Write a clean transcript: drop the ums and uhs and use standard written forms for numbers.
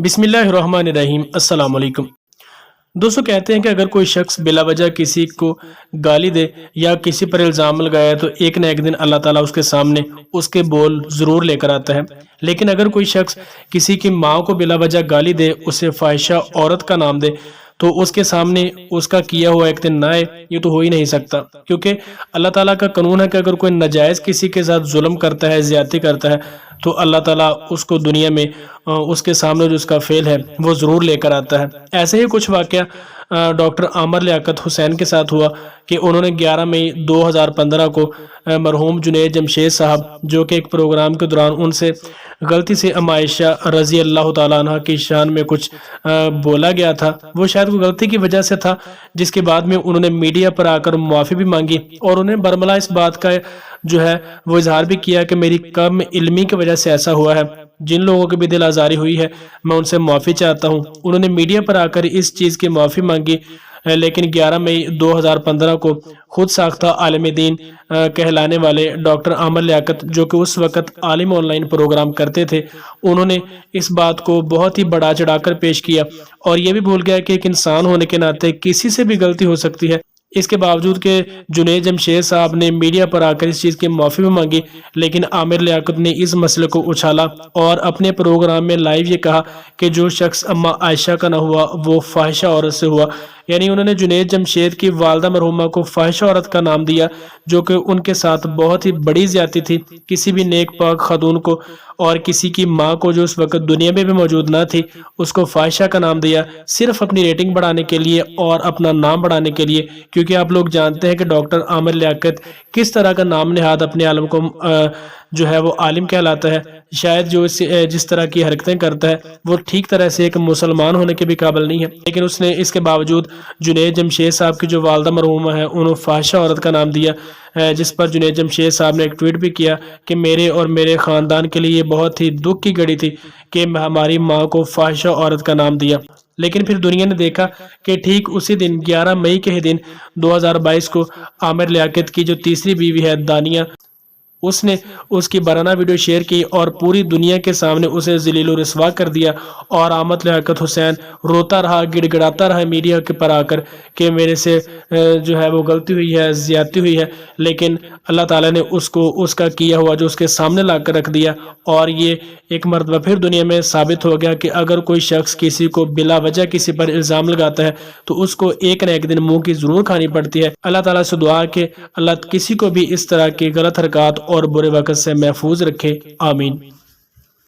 بسم اللہ الرحمن الرحیم۔ السلام علیکم دوستو، کہتے ہیں کہ اگر کوئی شخص بلا وجہ کسی کو گالی دے یا کسی پر الزام لگائے تو ایک نہ ایک دن اللہ تعالیٰ اس کے سامنے اس کے بول ضرور لے کر آتا ہے۔ لیکن اگر کوئی شخص کسی کی ماں کو بلا وجہ گالی دے، اسے فاحشہ عورت کا نام دے، تو اس کے سامنے اس کا کیا ہوا ایک دن نہ آئے، یہ تو ہو ہی نہیں سکتا، کیونکہ اللہ تعالیٰ کا قانون ہے کہ اگر کوئی ناجائز کسی کے ساتھ ظلم کرتا ہے، زیادتی کرتا ہے، تو اللہ تعالیٰ اس کو دنیا میں اس کے سامنے جو اس کا فعل ہے وہ ضرور لے کر آتا ہے۔ ایسے ہی کچھ واقعہ ڈاکٹر عامر لیاقت حسین کے ساتھ ہوا کہ انہوں نے 11 مئی 2015 کو مرحوم جنید جمشید صاحب، جو کہ ایک پروگرام کے دوران ان سے غلطی سے ام عائشہ رضی اللہ تعالیٰ عنہ کی شان میں کچھ بولا گیا تھا، وہ شاید کوئی غلطی کی وجہ سے تھا، جس کے بعد میں انہوں نے میڈیا پر آ کر معافی بھی مانگی اور انہیں برملا اس بات کا جو ہے وہ اظہار بھی کیا کہ میری کم علمی کی وجہ سے ایسا ہوا ہے، جن لوگوں کی بھی دل آزاری ہوئی ہے میں ان سے معافی چاہتا ہوں۔ انہوں نے میڈیا پر آ کر اس چیز کی معافی مانگی، لیکن 11 مئی 2015 کو خود ساختہ عالم دین کہلانے والے ڈاکٹر عامر لیاقت، جو کہ اس وقت عالم آن لائن پروگرام کرتے تھے، انہوں نے اس بات کو بہت ہی بڑا چڑھا کر پیش کیا اور یہ بھی بھول گیا کہ ایک انسان ہونے کے ناطے کسی سے بھی غلطی ہو سکتی ہے۔ اس کے باوجود کہ جنید جمشید صاحب نے میڈیا پر آ کر اس چیز کی معافی بھی مانگی، لیکن عامر لیاقت نے اس مسئلے کو اچھالا اور اپنے پروگرام میں لائیو یہ کہا کہ جو شخص اما عائشہ کا نہ ہوا وہ فاحشہ عورت سے ہوا، یعنی انہوں نے جنید جمشید کی والدہ مرحومہ کو فاحشہ عورت کا نام دیا، جو کہ ان کے ساتھ بہت ہی بڑی زیادتی تھی۔ کسی بھی نیک پاک خاتون کو اور کسی کی ماں کو جو اس وقت دنیا میں بھی موجود نہ تھی، اس کو فاحشہ کا نام دیا، صرف اپنی ریٹنگ بڑھانے کے لیے اور اپنا نام بڑھانے کے لیے، کیونکہ آپ لوگ جانتے ہیں کہ ڈاکٹر عامر لیاقت کس طرح کا نام نہاد اپنے عالم کو جو ہے وہ عالم کہلاتا ہے۔ شاید جو جس طرح کی حرکتیں کرتا ہے وہ ٹھیک طرح سے ایک مسلمان ہونے کے بھی قابل نہیں ہے، لیکن اس نے اس کے باوجود جنید جمشید صاحب کی جو والدہ مرحومہ ہے انہوں فاحشہ عورت کا نام دیا، جس پر جنید جمشید صاحب نے ایک ٹویٹ بھی کیا کہ میرے اور میرے خاندان کے لیے یہ بہت ہی دکھ کی گھڑی تھی کہ ہماری ماں کو فاحشہ عورت کا نام دیا۔ لیکن پھر دنیا نے دیکھا کہ ٹھیک اسی دن 11 مئی کے ہی دن 2022 کو عامر لیاقت کی جو تیسری بیوی ہے دانیہ، اس نے اس کی برانہ ویڈیو شیئر کی اور پوری دنیا کے سامنے اسے ذلیل و رسوا کر دیا، اور عامر لیاقت حسین روتا رہا، گڑ گڑاتا رہا میڈیا کے پر آ کر کہ میرے سے جو ہے وہ غلطی ہوئی ہے، زیادتی ہوئی ہے، لیکن اللہ تعالیٰ نے اس کو اس کا کیا ہوا جو اس کے سامنے لا کر رکھ دیا۔ اور یہ ایک مرتبہ پھر دنیا میں ثابت ہو گیا کہ اگر کوئی شخص کسی کو بلا وجہ کسی پر الزام لگاتا ہے تو اس کو ایک نہ ایک دن منہ کی ضرور کھانی پڑتی ہے۔ اللہ تعالیٰ سے دعا کہ اللہ کسی کو بھی اس طرح کی غلط حرکات اور برے وقت سے محفوظ رکھے، آمین۔